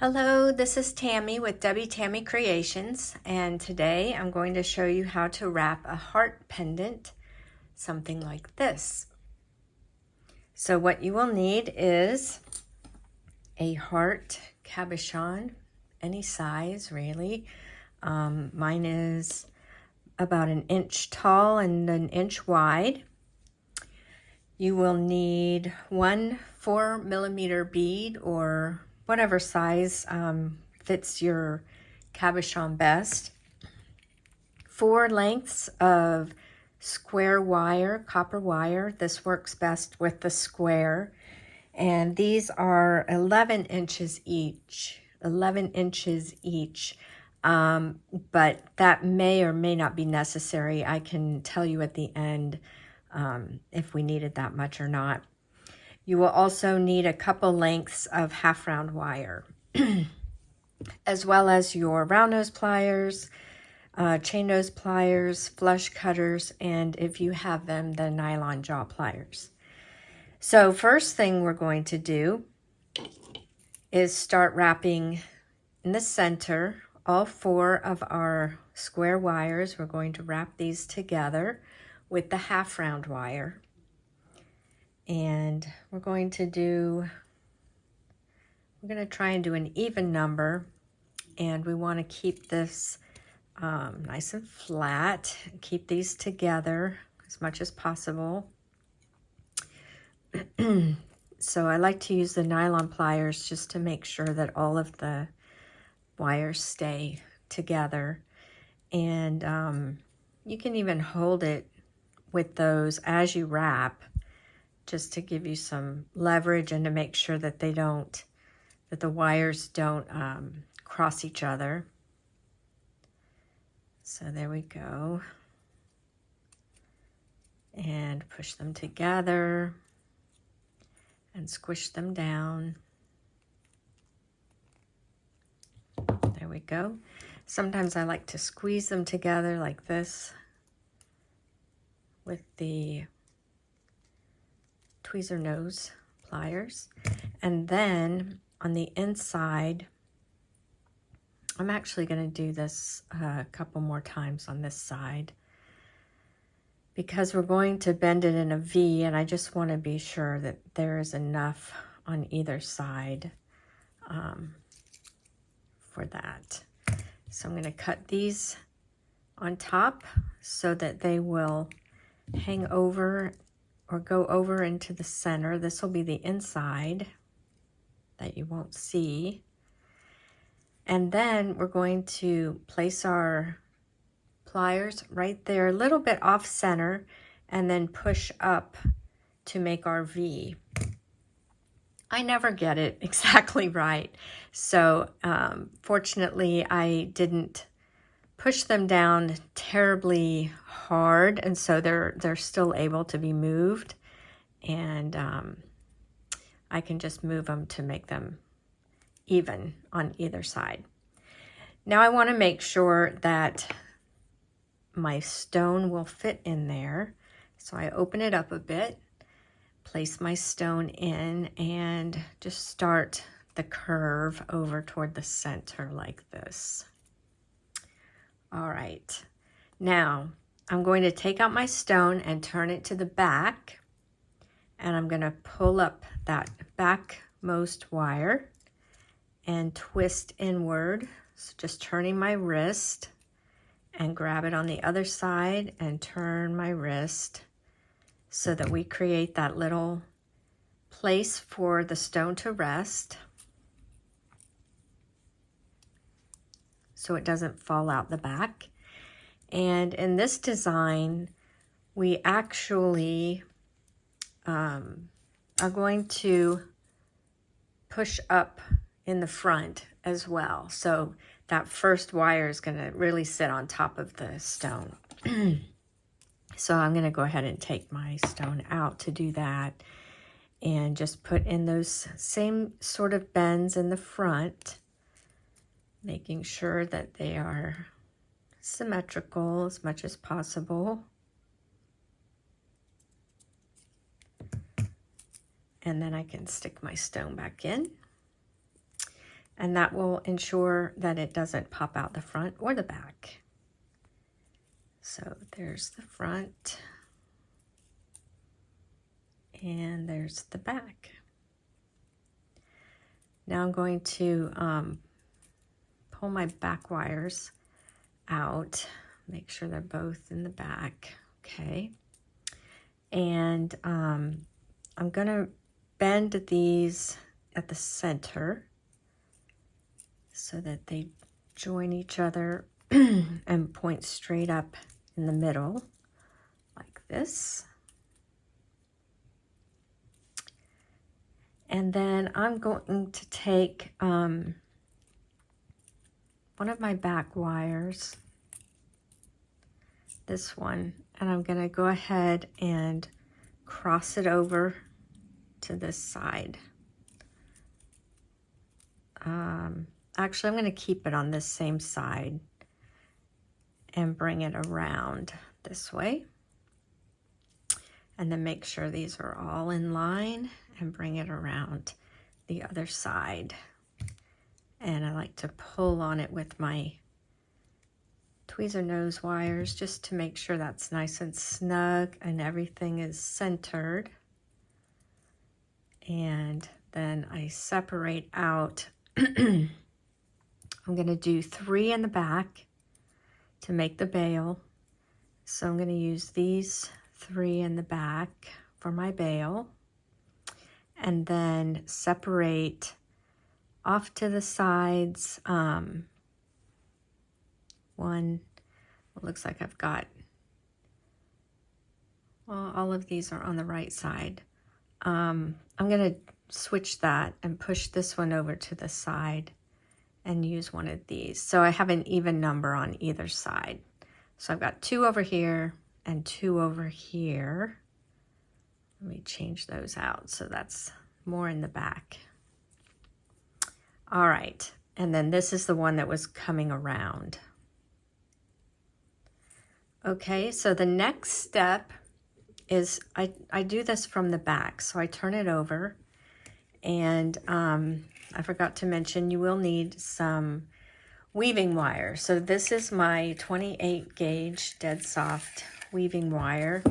Hello, this is Tammy with Tammy Creations, and today I'm going to show you how to wrap a heart pendant, something like this. So what you will need is a heart cabochon, any size really. Mine is about 1 inch tall and 1 inch wide. You will need one 4mm bead or whatever size fits your cabochon best. 4 lengths of square wire, copper wire. This works best with the square. And these are 11 inches each. 11 inches each. But that may or may not be necessary. I can tell you at the end if we needed that much or not. You will also need a couple lengths of half round wire, as well as your round nose pliers, chain nose pliers, flush cutters, and if you have them, the nylon jaw pliers. So first thing we're going to do is start wrapping in the center all 4 of our square wires. We're going to wrap these together with the half round wire. And we're going to try and do an even number, and we want to keep this nice and flat, keep these together as much as possible. So I like to use the nylon pliers just to make sure that all of the wires stay together. And you can even hold it with those as you wrap, just to give you some leverage and to make sure that the wires don't cross each other. So there we go. And push them together and squish them down. There we go. Sometimes I like to squeeze them together like this with the tweezer nose pliers. And then on the inside, I'm actually going to do this a couple more times on this side because we're going to bend it in a V, and I just want to be sure that there is enough on either side for that. So I'm going to cut these on top so that they will hang over or go over into the center. This will be the inside that you won't see. And then we're going to place our pliers right there, a little bit off center, and then push up to make our V. I never get it exactly right. So fortunately, I didn't push them down terribly hard, and so they're still able to be moved, and I can just move them to make them even on either side. Now I want to make sure that my stone will fit in there, so I open it up a bit, place my stone in, and just start the curve over toward the center like this. All right, now I'm going to take out my stone and turn it to the back, and I'm going to pull up that backmost wire and twist inward. So just turning my wrist and grab it on the other side and turn my wrist so that we create that little place for the stone to rest, so it doesn't fall out the back. And in this design, we actually are going to push up in the front as well. So that first wire is going to really sit on top of the stone. So I'm going to go ahead and take my stone out to do that, and just put in those same sort of bends in the front, making sure that they are symmetrical as much as possible. And then I can stick my stone back in. and that will ensure that it doesn't pop out the front or the back. So there's the front, and there's the back. Now I'm going to pull my back wires out, make sure they're both in the back, okay. And I'm going to bend these at the center so that they join each other and point straight up in the middle like this. And then I'm going to take one of my back wires, this one, and I'm going to go ahead and cross it over to this side. Actually, I'm going to keep it on this same side and bring it around this way. And then make sure these are all in line and bring it around the other side. And I like to pull on it with my tweezer nose wires just to make sure that's nice and snug and everything is centered. And then I separate out. I'm going to do 3 in the back to make the bail. So I'm going to use these 3 in the back for my bail, and then separate off to the sides. One, it looks like I've got, well, all of these are on the right side. I'm going to switch that and push this one over to the side and use one of these. So I have an even number on either side. So I've got 2 over here and 2 over here. Let me change those out so that's more in the back. All right, and then this is the one that was coming around. Okay, so the next step is I do this from the back. So I turn it over, and I forgot to mention you will need some weaving wire. So this is my 28 gauge dead soft weaving wire,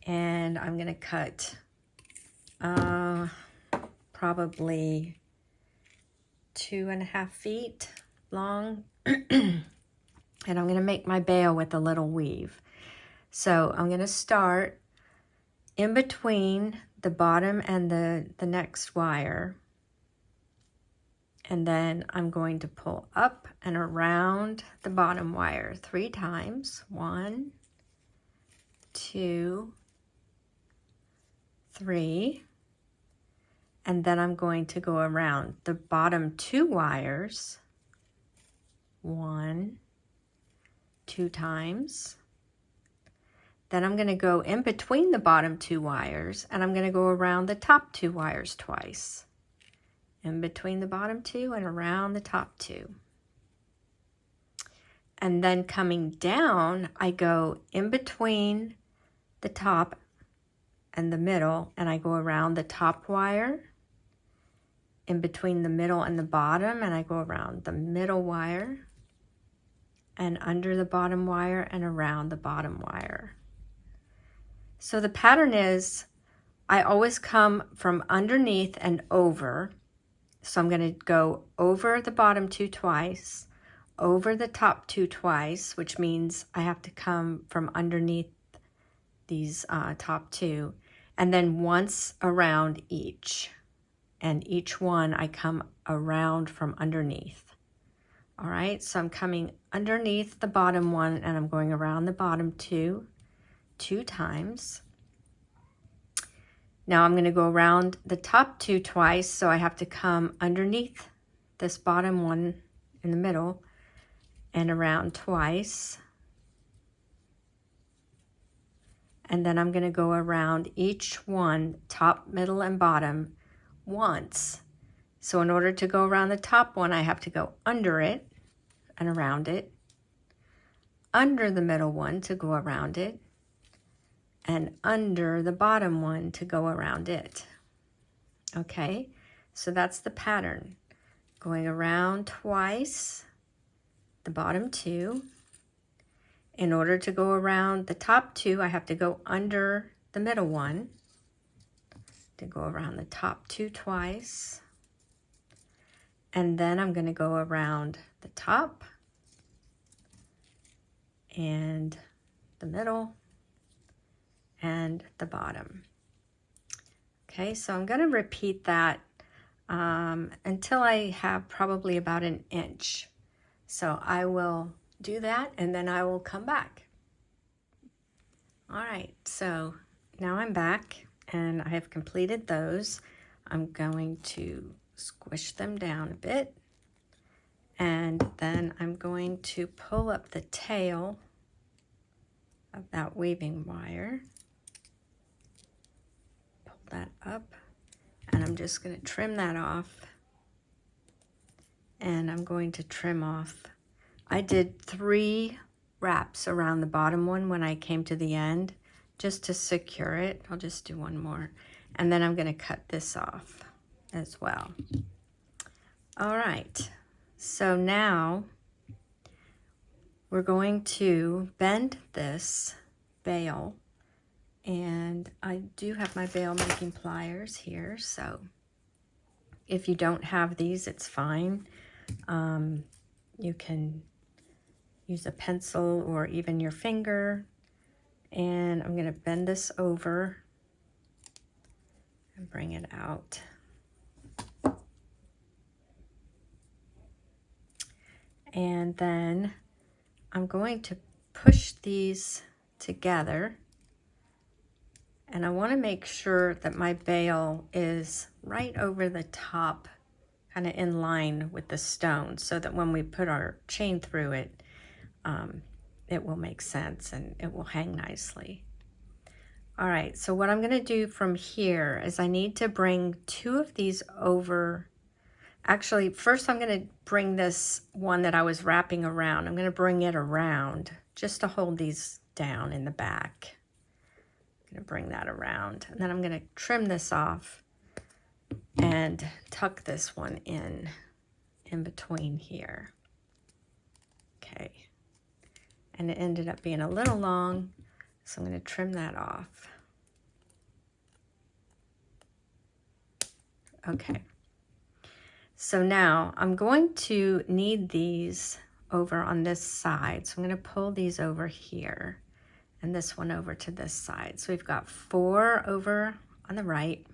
and I'm going to cut probably 2.5 feet long. And I'm going to make my bail with a little weave. So I'm going to start in between the bottom and the next wire. And then I'm going to pull up and around the bottom wire 3 times. 1, 2, 3. And then I'm going to go around the bottom 2 wires 1, 2 times. Then I'm going to go in between the bottom 2 wires, and I'm going to go around the top 2 wires twice. In between the bottom 2 and around the top 2. And then coming down, I go in between the top and the middle, and I go around the top wire, in between the middle and the bottom, and I go around the middle wire, and under the bottom wire, and around the bottom wire. So the pattern is, I always come from underneath and over. So I'm going to go over the bottom 2 twice, over the top 2 twice, which means I have to come from underneath these top 2, and then once around each. And each one I come around from underneath. All right, so I'm coming underneath the bottom one, and I'm going around the bottom 2 times. Now I'm going to go around the top 2 twice, so I have to come underneath this bottom one in the middle and around twice. And then I'm going to go around each one, top, middle, and bottom, once. So in order to go around the top one, I have to go under it and around it, under the middle one to go around it, and under the bottom one to go around it. Okay, so that's the pattern. going around twice, the bottom two. In order to go around the top two, I have to go under the middle one, to go around the top two twice. And then I'm going to go around the top and the middle and the bottom. Okay, so I'm going to repeat that until I have probably about an inch. So I will do that and then I will come back. All right, so now I'm back and I have completed those. I'm going to squish them down a bit, and then I'm going to pull up the tail of that weaving wire. Pull that up, and I'm just going to trim that off. And I'm going to trim off. I did 3 wraps around the bottom one when I came to the end, just to secure it. I'll just do one more. And then I'm going to cut this off as well. All right, so now we're going to bend this bail, and I do have my bail making pliers here, so if you don't have these, it's fine. You can use a pencil or even your finger, and I'm going to bend this over and bring it out. And then I'm going to push these together, and I want to make sure that my bail is right over the top, kind of in line with the stone, so that when we put our chain through it, it will make sense and it will hang nicely. All right, so what I'm going to do from here is I need to bring 2 of these over. Actually, first I'm going to bring this one that I was wrapping around. I'm going to bring it around just to hold these down in the back. I'm going to bring that around. And then I'm going to trim this off and tuck this one in between here. Okay. And it ended up being a little long, so I'm going to trim that off. Okay. So now I'm going to need these over on this side. So I'm going to pull these over here and this one over to this side. So we've got 4 over on the right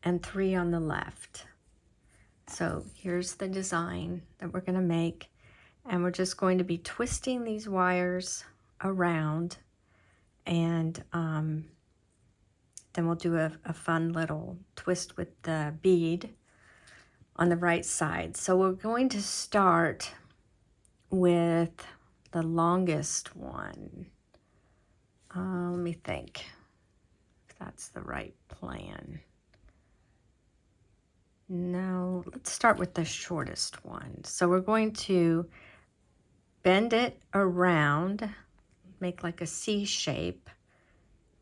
and 3 on the left. So here's the design that we're going to make. And we're just going to be twisting these wires around, and then we'll do a fun little twist with the bead on the right side. So we're going to start with the longest one. Let me think if that's the right plan. No, let's start with the shortest one. So we're going to bend it around, make like a C shape,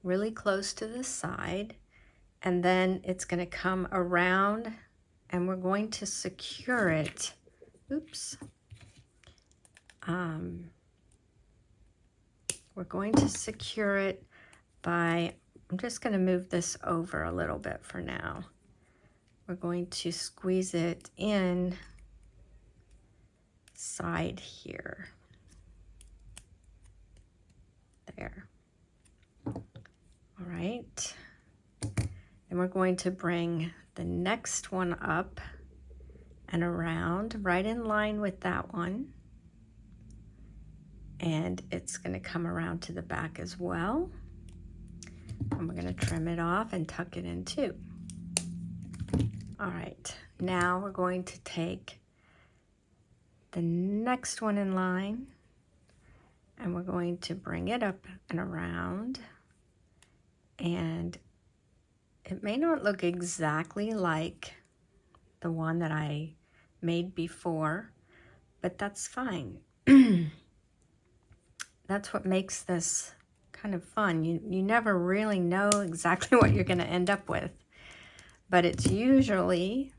really close to the side, and then it's going to come around, and we're going to secure it. Oops. We're going to secure it by, I'm just going to move this over a little bit for now. We're going to squeeze it in side here. There. All right. Then we're going to bring the next one up and around, right in line with that one. And it's going to come around to the back as well. And we're going to trim it off and tuck it in too. All right, now we're going to take the next one in line, and we're going to bring it up and around, and it may not look exactly like the one that I made before, but that's fine. That's what makes this kind of fun. You never really know exactly what you're going to end up with, but it's usually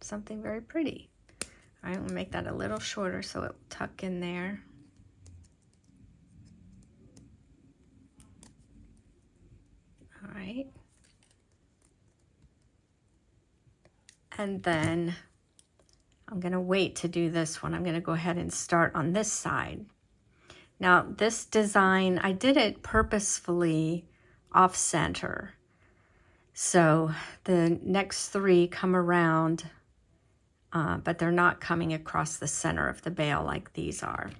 something very pretty. All right, I'm gonna make that a little shorter so it will tuck in there. All right. And then I'm gonna wait to do this one. I'm gonna go ahead and start on this side. Now this design, I did it purposefully off center. So the next three come around, but they're not coming across the center of the bale like these are.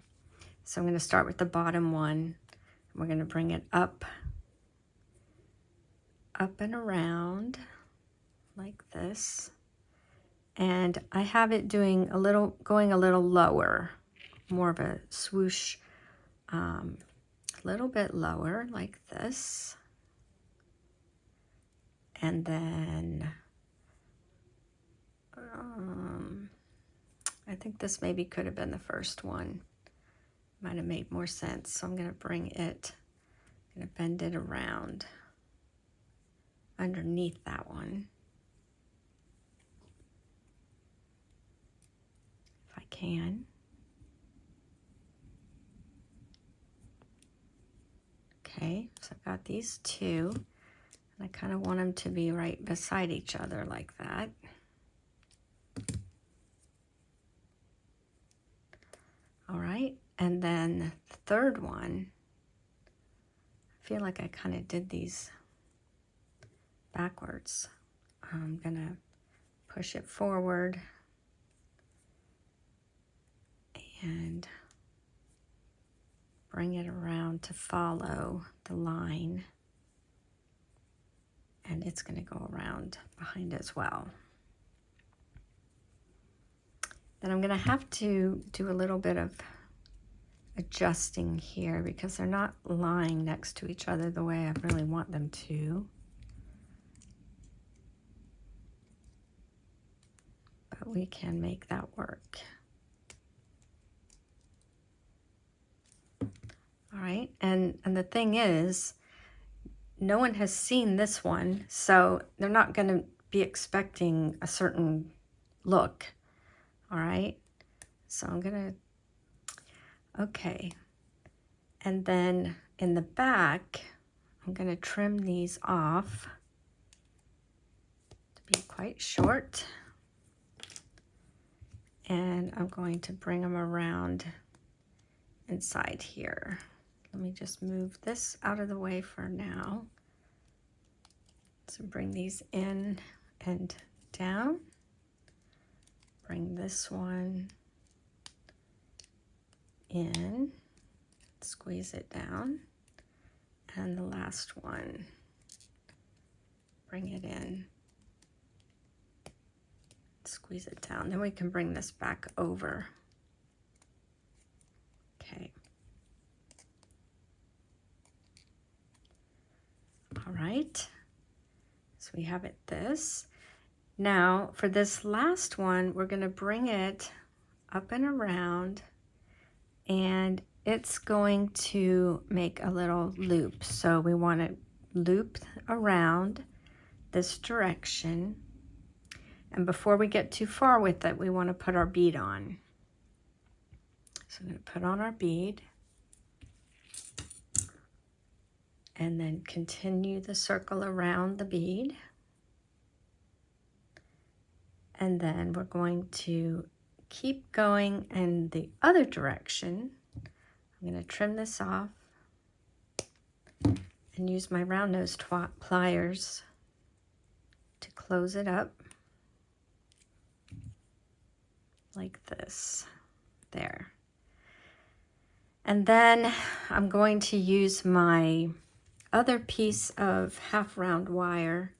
So I'm going to start with the bottom one. We're going to bring it up and around like this. And I have it doing going a little lower, more of a swoosh, a little bit lower like this. And then I think this maybe could have been the first one. Might have made more sense. So I'm going to bring it, I'm going to bend it around underneath that one. If I can. Okay, so I've got these two. And I kind of want them to be right beside each other like that. All right, and then the third one, I feel like I kind of did these backwards. I'm gonna push it forward and bring it around to follow the line. And it's gonna go around behind as well. Then I'm gonna have to do a little bit of adjusting here because they're not lying next to each other the way I really want them to. But we can make that work. All right, and the thing is, no one has seen this one, so they're not gonna be expecting a certain look. All right, so I'm gonna, okay. And then in the back, I'm gonna trim these off to be quite short. And I'm going to bring them around inside here. Let me just move this out of the way for now. So bring these in and down. Bring this one in, squeeze it down, and the last one, bring it in, squeeze it down. Then we can bring this back over. Okay. All right, so we have it this. Now, for this last one, we're going to bring it up and around, and it's going to make a little loop. So we want to loop around this direction. And before we get too far with it, we want to put our bead on. So I'm going to put on our bead. And then continue the circle around the bead. And then we're going to keep going in the other direction. I'm going to trim this off and use my round nose pliers to close it up like this. There. And then I'm going to use my other piece of half round wire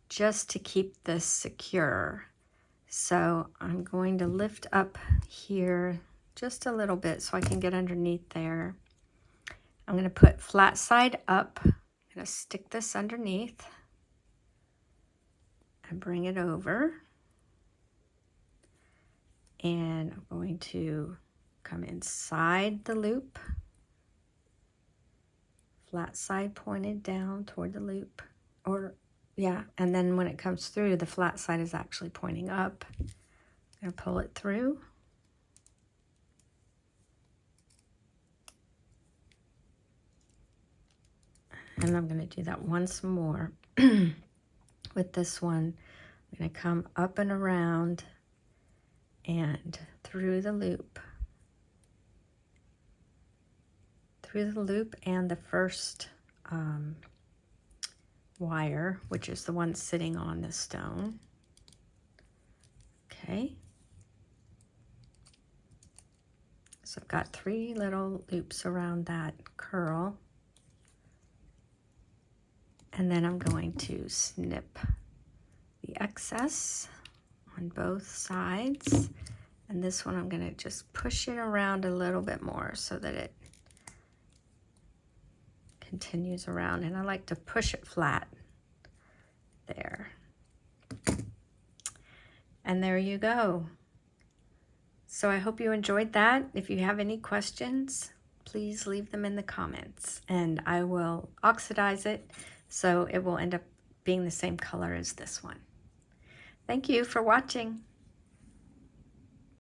just to keep this secure. So I'm going to lift up here just a little bit so I can get underneath there. I'm going to put flat side up. I'm going to stick this underneath and bring it over. And I'm going to come inside the loop. Flat side pointed down toward the loop, or Yeah, and then when it comes through, the flat side is actually pointing up. I'm going to pull it through. And I'm going to do that once more. With this one, I'm going to come up and around and through the loop. Through the loop and the first wire, which is the one sitting on the stone. Okay. So I've got 3 little loops around that curl. And then I'm going to snip the excess on both sides. And this one I'm going to just push it around a little bit more so that it continues around. And I like to push it flat there. And there you go. So I hope you enjoyed that. If you have any questions, please leave them in the comments. And I will oxidize it so it will end up being the same color as this one. Thank you for watching.